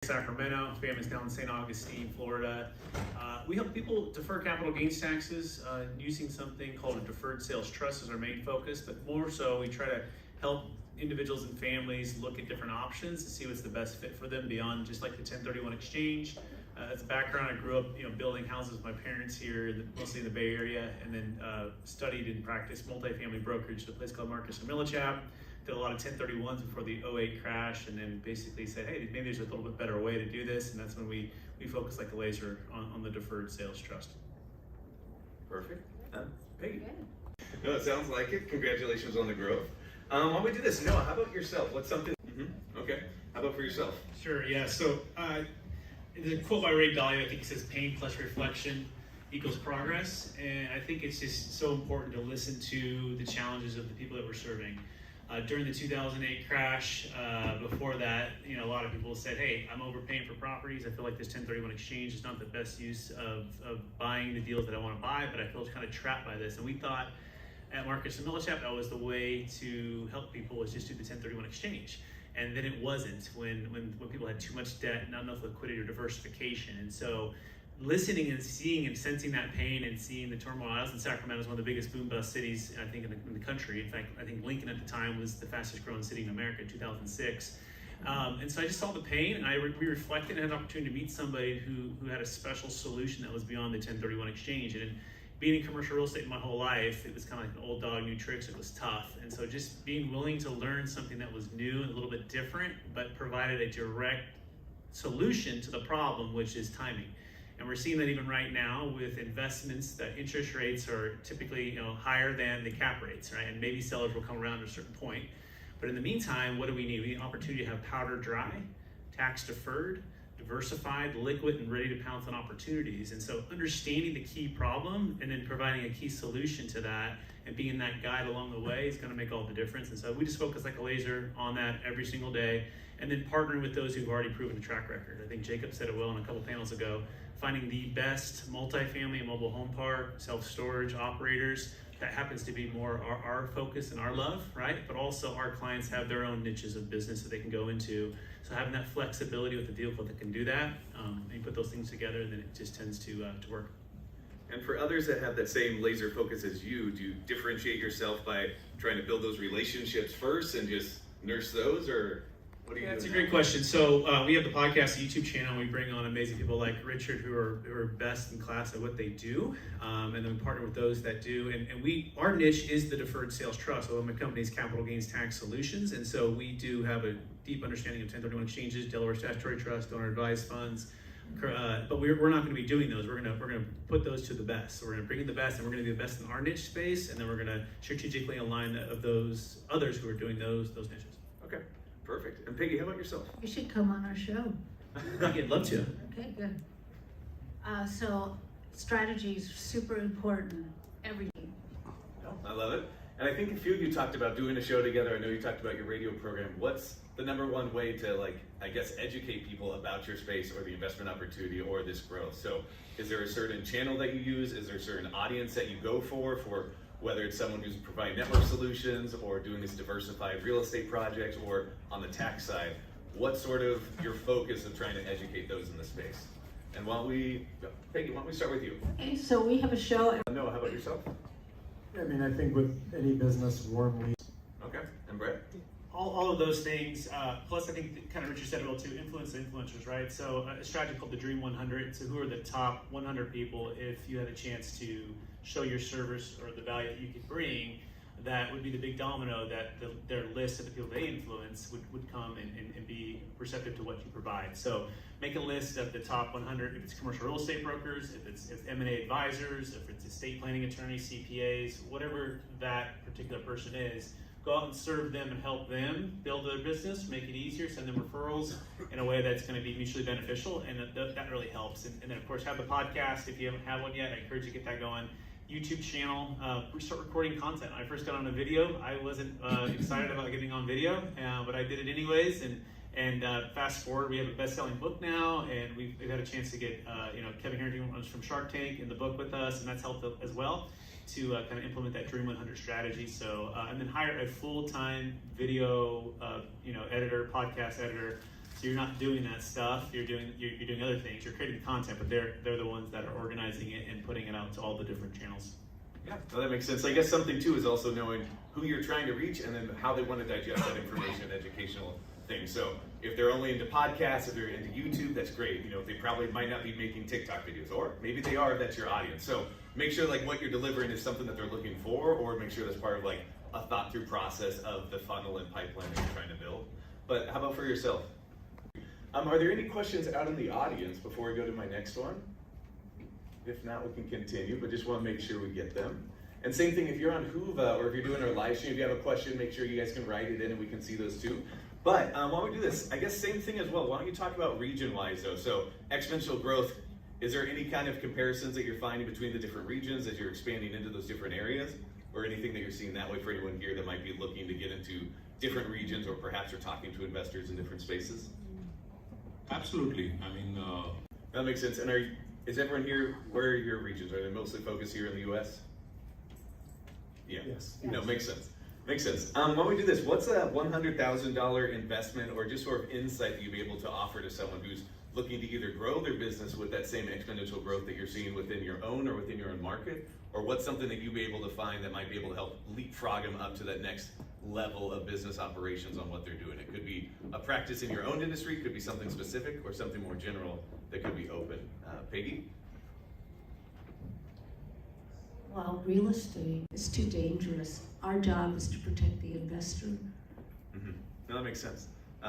Sacramento, family's down in St. Augustine, Florida. We help people defer capital gains taxes using something called a deferred sales trust as our main focus, but more so we try to help individuals and families look at different options to see what's the best fit for them beyond just like the 1031 exchange. As a background, I grew up building houses with my parents here, mostly in the Bay Area, and then studied and practiced multifamily brokerage at a place called Marcus & Millichap. Did a lot of 1031s before the '08 crash, and then basically said, hey, maybe there's a little bit better way to do this, and that's when we focus like a laser on the deferred sales trust. Perfect. Peggy. No, it sounds like it. Congratulations on the growth. Why don't we do this? Noah, how about yourself? What's something? Okay. How about for yourself? Sure, yeah. So there's a quote by Ray Dalio, I think it says, pain plus reflection equals progress. And I think it's just so important to listen to the challenges of the people that we're serving. During the 2008 crash, before that, a lot of people said, hey, I'm overpaying for properties. I feel like this 1031 exchange is not the best use of buying the deals that I want to buy, but I feel kind of trapped by this. And we thought at Marcus & Millichap that was the way to help people, was just do the 1031 exchange. And then it wasn't when people had too much debt, not enough liquidity or diversification. And so listening and seeing and sensing that pain and seeing the turmoil. I was in Sacramento, is one of the biggest boom bust cities, I think, in the country. In fact, I think Lincoln at the time was the fastest growing city in America in 2006. And so I just saw the pain, and we reflected and had an opportunity to meet somebody who had a special solution that was beyond the 1031 exchange. And being in commercial real estate my whole life, it was kind of like an old dog, new tricks. It was tough. And so just being willing to learn something that was new and a little bit different, but provided a direct solution to the problem, which is timing. And we're seeing that even right now with investments, that interest rates are typically higher than the cap rates, right? And maybe sellers will come around at a certain point. But in the meantime, what do we need? We need an opportunity to have powder dry, tax deferred, diversified, liquid, and ready to pounce on opportunities. And so understanding the key problem and then providing a key solution to that and being that guide along the way is going to make all the difference. And so we just focus like a laser on that every single day, and then partnering with those who've already proven a track record. I think Jacob said it well in a couple panels ago, finding the best multifamily and mobile home park, self-storage operators. That happens to be more our focus and our love, right? But also our clients have their own niches of business that they can go into. So having that flexibility with the vehicle that can do that, and you put those things together, then it just tends to work. And for others that have that same laser focus as you, do you differentiate yourself by trying to build those relationships first and just nurse those, or what do you do? That's a great question. So we have the podcast, the YouTube channel. We bring on amazing people like Richard who are best in class at what they do, and then we partner with those that do. And our niche is the deferred sales trust. So my company is Capital Gains Tax Solutions, and so we do have a deep understanding of 1031 exchanges, Delaware statutory trust, donor advised funds. But we're not going to be doing those. We're going to put those to the best. So we're going to bring in the best, and we're going to be the best in our niche space, and then we're going to strategically align of those others who are doing those niches. Okay. Perfect. And Peggy, how about yourself? You should come on our show. I'd love to. Okay, good. So strategy is super important. Everything. I love it. And I think a few of you talked about doing a show together. I know you talked about your radio program. What's the number one way to, educate people about your space or the investment opportunity or this growth? So is there a certain channel that you use? Is there a certain audience that you go for whether it's someone who's providing network solutions or doing this diversified real estate project or on the tax side? What's sort of your focus of trying to educate those in the space? And Peggy, why don't we start with you? Okay, so we have a show. Noah, how about yourself? I mean, I think with any business, warm leads. Okay, and Brett? All of those things, plus I think kind of Richard said it well too, influence the influencers, right? So a strategy called the Dream 100. So who are the top 100 people, if you had a chance to show your service or the value that you could bring, that would be the big domino that their list of the people they influence would come and be receptive to what you provide. So make a list of the top 100, if it's commercial real estate brokers, if it's M&A advisors, if it's estate planning attorneys, CPAs, whatever that particular person is. Go out and serve them and help them build their business, make it easier, send them referrals in a way that's going to be mutually beneficial, and that really helps. And then, of course, have the podcast. If you haven't had one yet, I encourage you to get that going. YouTube channel, we start recording content. When I first got on a video, I wasn't excited about getting on video, but I did it anyways. And fast forward, we have a best-selling book now, and we've had a chance to get Kevin Harrington runs from Shark Tank in the book with us, and that's helped as well to kind of implement that Dream 100 strategy. So and then hire a full-time video editor, podcast editor, So you're not doing that stuff. You're doing other things. You're creating content, but they're the ones that are organizing it and putting it out to all the different channels. Yeah, well, that makes sense. I guess something too is also knowing who you're trying to reach and then how they want to digest that information and educational things. So if they're only into podcasts, if they're into YouTube, that's great. You know, they probably might not be making TikTok videos, or maybe they are if that's your audience. So make sure like what you're delivering is something that they're looking for, or make sure that's part of like a thought through process of the funnel and pipeline that you're trying to build. But how about for yourself? Are there any questions out in the audience before we go to my next one? If not, we can continue, but just want to make sure we get them. And same thing, if you're on Whova or if you're doing our live stream, if you have a question, make sure you guys can write it in and we can see those too. But why don't we do this? I guess same thing as well. Why don't you talk about region-wise though? So exponential growth, is there any kind of comparisons that you're finding between the different regions as you're expanding into those different areas? Or anything that you're seeing that way for anyone here that might be looking to get into different regions, or perhaps are talking to investors in different spaces? Absolutely. I mean, that makes sense. And is everyone here, where are your regions? Are they mostly focused here in the US? Yeah. Yes. No, makes sense. Makes sense. Why don't we do this? What's a $100,000 investment or just sort of insight that you'd be able to offer to someone who's looking to either grow their business with that same exponential growth that you're seeing within your own or within your own market? Or what's something that you'd be able to find that might be able to help leapfrog them up to that next level of business operations on what they're doing? It could be a practice in your own industry, it could be something specific, or something more general that could be open. Peggy? Well, real estate is too dangerous. Our job is to protect the investor. Mm-hmm. No, that makes sense.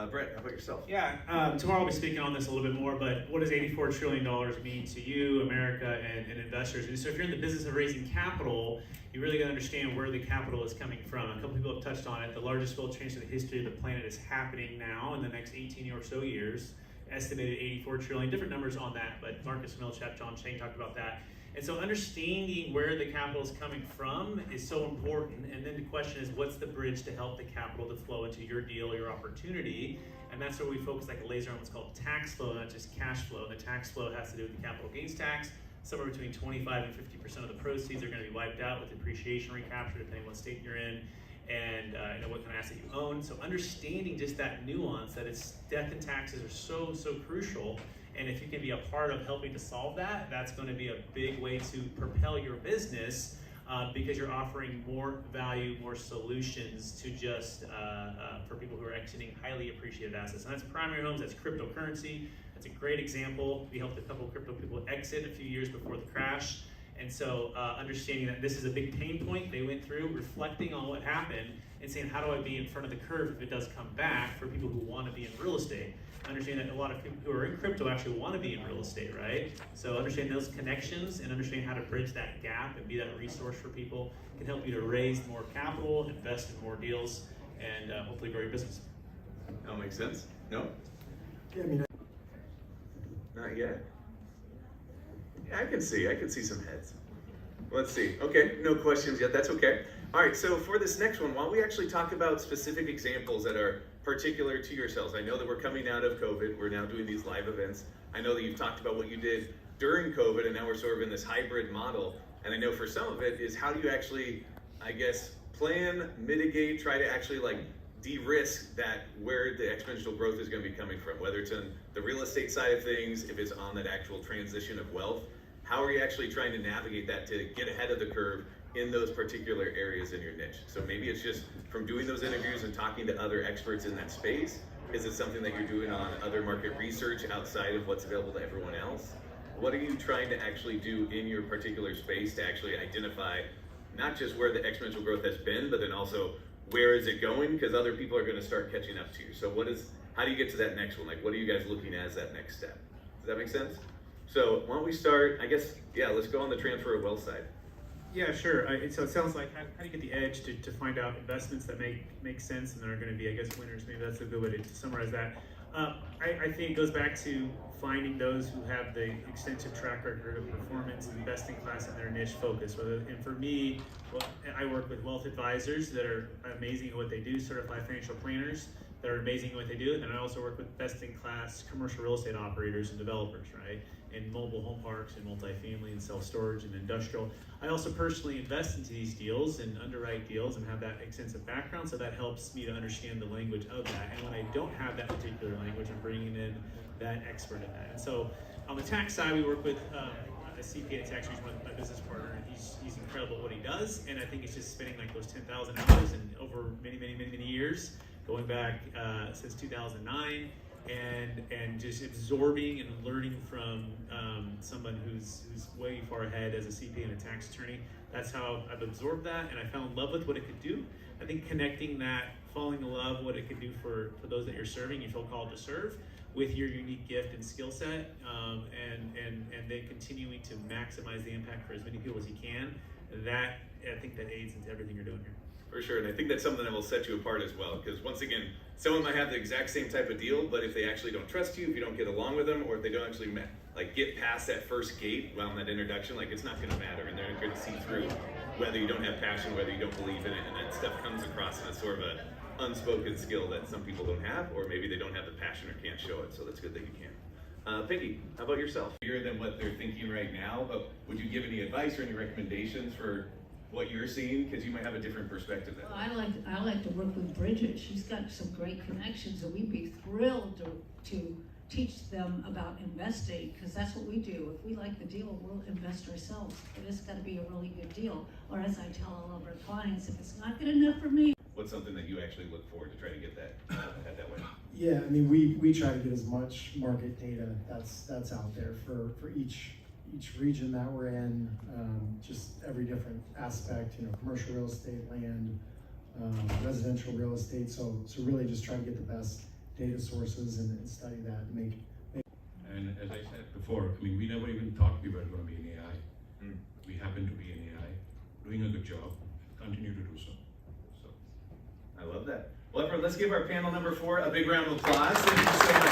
Brett, how about yourself? Yeah, tomorrow I'll be speaking on this a little bit more, but what does $84 trillion mean to you, America, and investors? And so if you're in the business of raising capital, you really got to understand where the capital is coming from. A couple people have touched on it. The largest wealth transfer in the history of the planet is happening now in the next 18 or so years. Estimated 84 trillion, different numbers on that, but Marcus Millichap, John Chang talked about that. And so understanding where the capital is coming from is so important. And then the question is, what's the bridge to help the capital to flow into your deal, your opportunity? And that's where we focus like a laser on what's called tax flow, not just cash flow. The tax flow has to do with the capital gains tax. Somewhere between 25 and 50% of the proceeds are going to be wiped out with depreciation recapture, depending on what state you're in, and what kind of asset you own. So understanding just that nuance, that it's death and taxes are so crucial. And if you can be a part of helping to solve that, that's going to be a big way to propel your business because you're offering more value, more solutions to just for people who are exiting highly appreciated assets. And that's primary homes, that's cryptocurrency. That's a great example. We helped a couple of crypto people exit a few years before the crash. And so understanding that this is a big pain point they went through, reflecting on what happened and saying, how do I be in front of the curve if it does come back for people who want to be in real estate? Understand that a lot of people who are in crypto actually want to be in real estate, right? So understand those connections and understand how to bridge that gap and be that resource for people can help you to raise more capital, invest in more deals, and hopefully grow your business. That makes sense. No? Yeah, I mean, Not yet. Yeah, I can see some heads. Let's see. Okay, no questions yet. That's okay. All right, so for this next one, why don't we actually talk about specific examples that are particular to yourselves? I know that we're coming out of COVID. We're now doing these live events. I know that you've talked about what you did during COVID, and now we're sort of in this hybrid model. And I know for some of it is how do you actually, I guess, plan, mitigate, try to actually like de-risk that where the exponential growth is going to be coming from, whether it's on the real estate side of things, if it's on that actual transition of wealth. How are you actually trying to navigate that to get ahead of the curve in those particular areas in your niche? So maybe it's just from doing those interviews and talking to other experts in that space. Is it something that you're doing on other market research outside of what's available to everyone else? What are you trying to actually do in your particular space to actually identify not just where the exponential growth has been, but then also where is it going? Because other people are going to start catching up to you. So how do you get to that next one? Like, what are you guys looking at as that next step? Does that make sense? So why don't we start, I guess, yeah, let's go on the transfer of wealth side. Yeah, sure. So it sounds like how do you get the edge to find out investments that make sense and that are going to be, I guess, winners? Maybe that's a good way to summarize that. I think it goes back to finding those who have the extensive track record of performance and best in class in their niche focus. And for me, I work with wealth advisors that are amazing at what they do, certified financial planners that are amazing at what they do. And then I also work with best-in-class commercial real estate operators and developers, right? In mobile home parks and multifamily and self-storage and industrial. I also personally invest into these deals and underwrite deals and have that extensive background, so that helps me to understand the language of that. And when I don't have that particular language, I'm bringing in that expert in that. And so on the tax side, we work with a CPA and tax return with my business partner, and he's incredible at what he does. And I think it's just spending like those 10,000 hours and over many years, going back since 2009, and just absorbing and learning from someone who's way far ahead as a CPA and a tax attorney. That's how I've absorbed that, and I fell in love with what it could do. I think connecting that, falling in love with what it could do for those that you're serving, you feel called to serve, with your unique gift and skill set, and then continuing to maximize the impact for as many people as you can. That, I think that aids into everything you're doing here. For sure, and I think that's something that will set you apart as well, because once again, someone might have the exact same type of deal, but if they actually don't trust you, if you don't get along with them, or if they don't actually get past that first gate, well, in that introduction, it's not going to matter, and they're going to see through whether you don't have passion, whether you don't believe in it, and that stuff comes across as sort of a unspoken skill that some people don't have, or maybe they don't have the passion or can't show it, so that's good that you can. Peggy, how about yourself? Bigger than what they're thinking right now, but would you give any advice or any recommendations for what you're seeing? Because you might have a different perspective than Well, I like to work with Bridget. She's got some great connections, and we'd be thrilled to teach them about investing, because that's what we do. If we like the deal, we'll invest ourselves, but it's got to be a really good deal. Or as I tell all of our clients, if it's not good enough for me, what's something that you actually look for to try to get that that way? Yeah, I mean, we try to get as much market data that's out there for each region that we're in, just every different aspect, commercial real estate, land, residential real estate. So really just try to get the best data sources and study that and make. And as I said before, I mean, we never even thought we were going to be in AI. We happen to be in AI, doing a good job, continue to do so. I love that. Well, everyone, let's give our panel number 4 a big round of applause. Thank you so much.